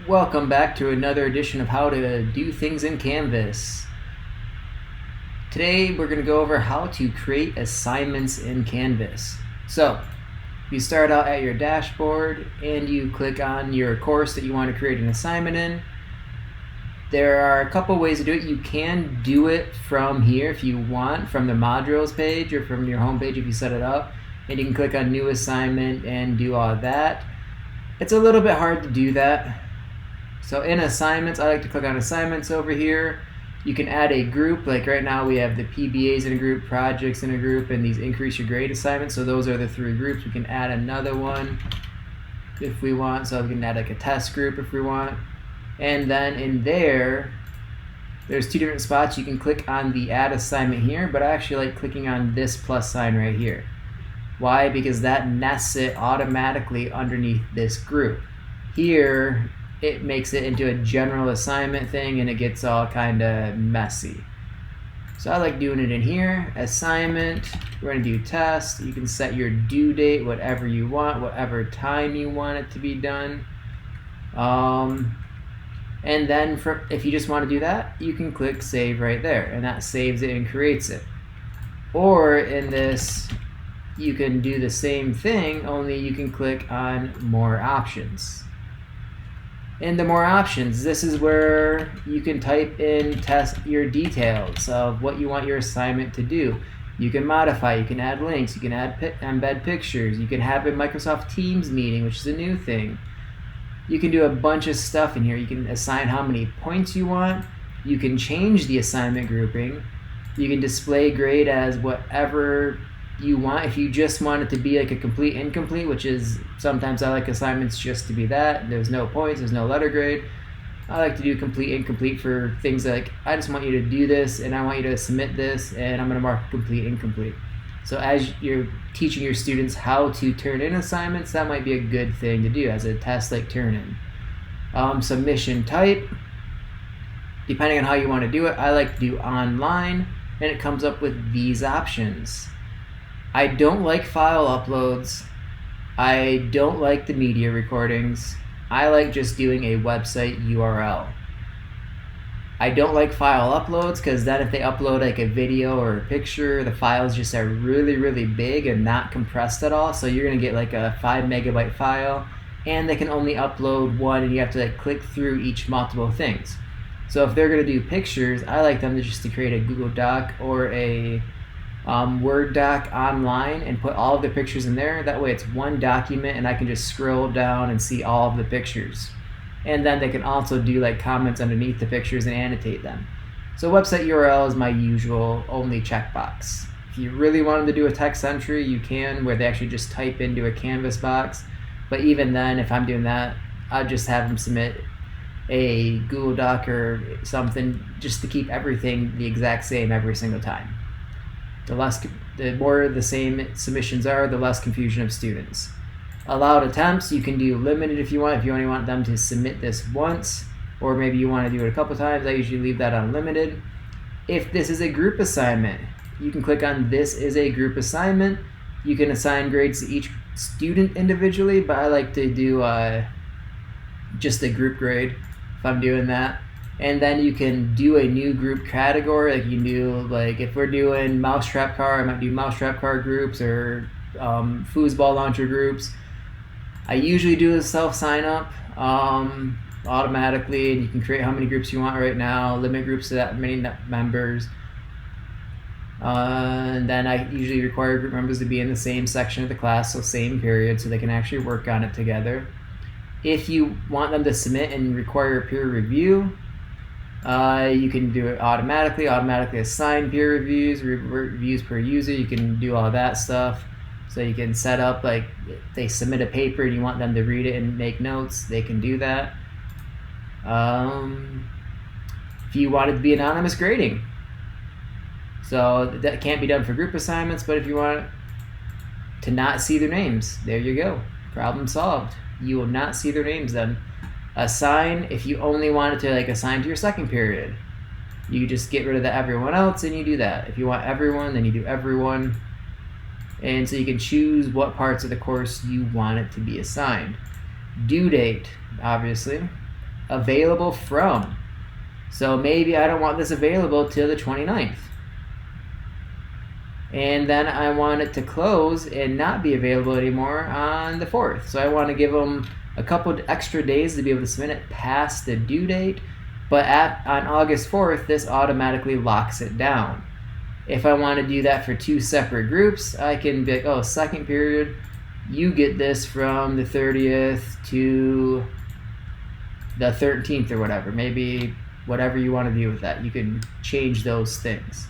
Welcome back to another edition of How to Do Things in Canvas. Today we're going to go over how to create assignments in Canvas. So you start out at your dashboard and you click on your course that you want to create an assignment in. There are a couple ways to do it. You can do it from here if you want, from the modules page or from your home page if you set it up. And you can click on new assignment and do all of that. It's a little bit hard to do that. So in assignments, I like to click on assignments over here. You can add a group, like right now we have the PBAs in a group, projects in a group, and these increase your grade assignments. So those are the three groups. We can add another one if we want. So we can add like a test group if we want. And then in there's two different spots. You can click on the add assignment here, but I actually like clicking on this plus sign right here. Why? Because that nests it automatically underneath this group. Here, it makes it into a general assignment thing and it gets all kind of messy. So I like doing it in here. Assignment, we're going to do test. You can set your due date, whatever you want, whatever time you want it to be done. And then if you just want to do that, you can click save right there and that saves it and creates it. Or in this, you can do the same thing, only you can click on more options. In the more options, this is where you can type in test your details of what you want your assignment to do. You can modify, you can add links, you can embed pictures, you can have a Microsoft Teams meeting, which is a new thing. You can do a bunch of stuff in here. You can assign how many points you want. You can change the assignment grouping. You can display grade as whatever you want. If you just want it to be like a complete incomplete, which is sometimes I like assignments just to be that. There's no points, there's no letter grade. I like to do complete incomplete for things like I just want you to do this and I want you to submit this and I'm going to mark complete incomplete. So as you're teaching your students how to turn in assignments, that might be a good thing to do as a test like turn in. Submission type, depending on how you want to do it, I like to do online and it comes up with these options. I don't like file uploads. I don't like the media recordings. I like just doing a website URL. I don't like file uploads because then if they upload like a video or a picture, the files just are really, really big and not compressed at all. So you're going to get like a 5 megabyte file and they can only upload one and you have to like click through each multiple things. So if they're going to do pictures, I like them to create a Google Doc or a Word doc online and put all of the pictures in there. That way it's one document and I can just scroll down and see all of the pictures. And then they can also do like comments underneath the pictures and annotate them. So website URL is my usual only checkbox. If you really want them to do a text entry, you can, where they actually just type into a Canvas box. But even then, if I'm doing that, I'll just have them submit a Google Doc or something just to keep everything the exact same every single time. The more the same submissions are, the less confusion of students. Allowed attempts, you can do limited if you want. If you only want them to submit this once, or maybe you want to do it a couple times, I usually leave that on limited. If this is a group assignment, you can click on this is a group assignment. You can assign grades to each student individually, but I like to do just a group grade if I'm doing that. And then you can do a new group category. Like you can do, like if we're doing mousetrap car, I might do mousetrap car groups or foosball launcher groups. I usually do a self sign up automatically, and you can create how many groups you want right now, limit groups to that many members. And then I usually require group members to be in the same section of the class, so same period, so they can actually work on it together. If you want them to submit and require peer review, you can do it automatically assign peer reviews, reviews per user. You can do all that stuff. So you can set up, like, if they submit a paper and you want them to read it and make notes, they can do that. If you want it to be anonymous grading. So that can't be done for group assignments, but if you want to not see their names, there you go. Problem solved. You will not see their names then. Assign, if you only wanted to like assign to your second period, you just get rid of the everyone else and you do that. If you want everyone, then you do everyone. And so you can choose what parts of the course you want it to be assigned. Due date, obviously. available from. So maybe I don't want this available till the 29th. And then I want it to close and not be available anymore on the 4th. So I want to give them a couple extra days to be able to submit it past the due date. But on August 4th, this automatically locks it down. If I want to do that for 2 separate groups, I can be like, oh, second period, you get this from the 30th to the 13th or whatever. Maybe whatever you want to do with that. You can change those things.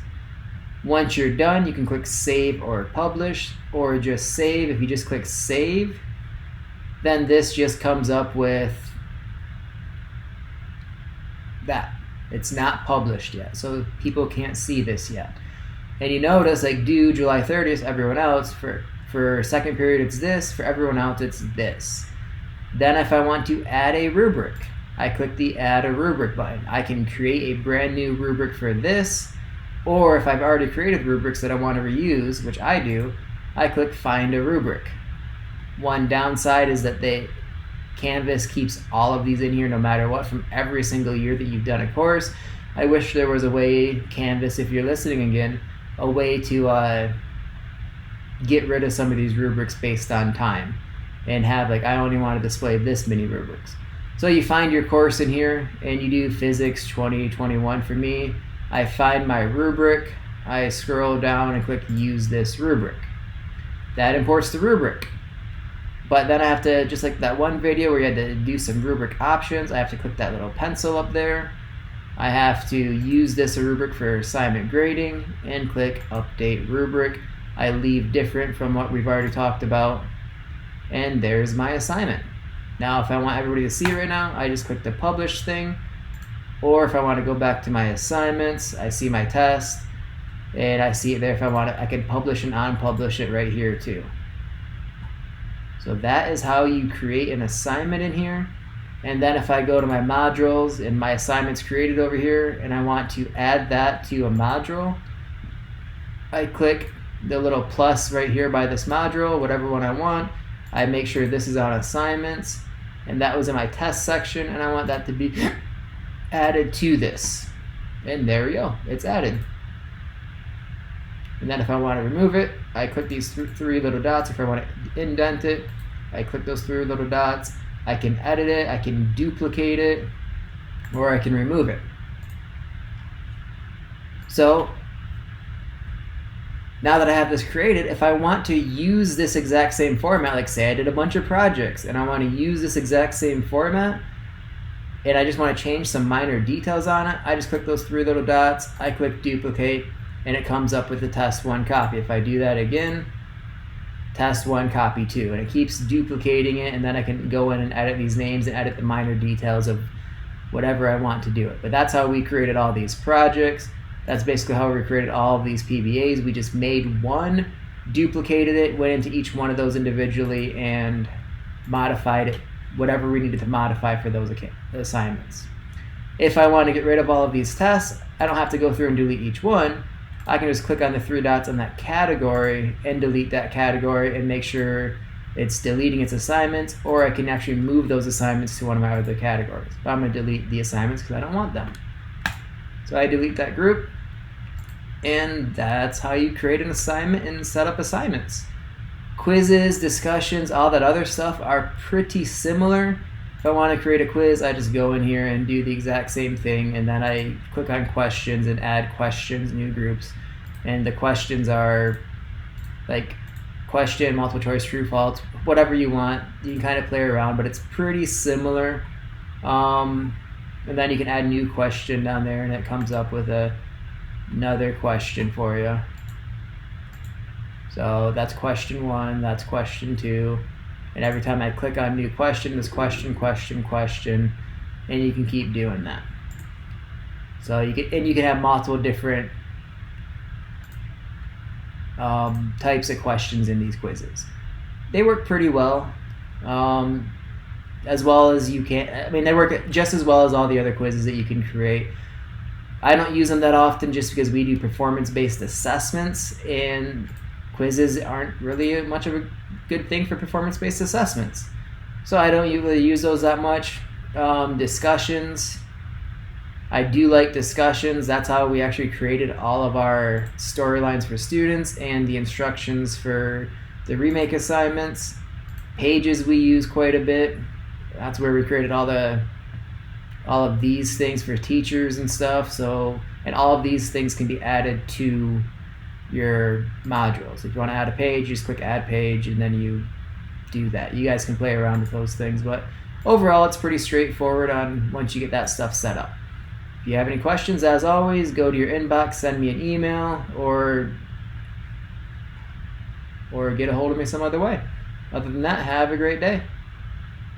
Once you're done, you can click save or publish, or just save. If you just click save, then this just comes up with that. It's not published yet, so people can't see this yet. And you notice, like, due July 30th, everyone else, for second period it's this, for everyone else it's this. Then if I want to add a rubric, I click the add a rubric button. I can create a brand new rubric for this, or if I've already created rubrics that I want to reuse, which I do, I click find a rubric. One downside is that Canvas keeps all of these in here no matter what from every single year that you've done a course. I wish there was a way, Canvas, if you're listening again, a way to get rid of some of these rubrics based on time and have, like, I only want to display this many rubrics. So you find your course in here and you do Physics 2021 for me. I find my rubric, I scroll down and click use this rubric. That imports the rubric. But then I have to, just like that one video where you had to do some rubric options, I have to click that little pencil up there. I have to use this rubric for assignment grading and click update rubric. I leave different from what we've already talked about. And there's my assignment. Now if I want everybody to see it right now, I just click the publish thing. Or if I want to go back to my assignments, I see my test, and I see it there. If I want to, I can publish and unpublish it right here too. So that is how you create an assignment in here. And then if I go to my modules and my assignments created over here, and I want to add that to a module, I click the little plus right here by this module, whatever one I want. I make sure this is on assignments, and that was in my test section, and I want that to be added to this. And there we go, it's added. And then if I want to remove it, I click these 3 little dots. If I want to indent it, I click those 3 little dots. I can edit it, I can duplicate it, or I can remove it. So now that I have this created, if I want to use this exact same format, like say I did a bunch of projects and I want to use this exact same format, and I just want to change some minor details on it, I just click those 3 little dots, I click duplicate, and it comes up with the test 1 copy. If I do that again, test 1 copy 2, and it keeps duplicating it, and then I can go in and edit these names and edit the minor details of whatever I want to do it. But that's how we created all these projects. That's basically how we created all of these PBAs. We just made one, duplicated it, went into each one of those individually, and modified it, whatever we needed to modify for those assignments. If I want to get rid of all of these tests, I don't have to go through and delete each one. I can just click on the 3 dots on that category and delete that category and make sure it's deleting its assignments, or I can actually move those assignments to one of my other categories. But I'm going to delete the assignments because I don't want them. So I delete that group, and that's how you create an assignment and set up assignments. Quizzes, discussions, all that other stuff are pretty similar. If I want to create a quiz, I just go in here and do the exact same thing, and then I click on questions and add questions, new groups. And the questions are like question, multiple choice, true, false, whatever you want. You can kind of play around, but it's pretty similar. And then you can add new question down there, and it comes up with another question for you. So that's question 1, that's question 2. And every time I click on new question, this question, question, question, and you can keep doing that. So you can have multiple different types of questions in these quizzes. They work pretty well, as well as you can. I mean, they work just as well as all the other quizzes that you can create. I don't use them that often just because we do performance-based assessments, and quizzes aren't really much of a good thing for performance-based assessments. So I don't usually use those that much. Discussions. I do like discussions. That's how we actually created all of our storylines for students and the instructions for the remake assignments. Pages we use quite a bit. That's where we created all of these things for teachers and stuff. So, and all of these things can be added to your modules. If you want to add a page, you just click add page and then you do that. You guys can play around with those things, but overall it's pretty straightforward on once you get that stuff set up. If you have any questions, as always, go to your inbox, send me an email, or get a hold of me some other way. Other than that, have a great day.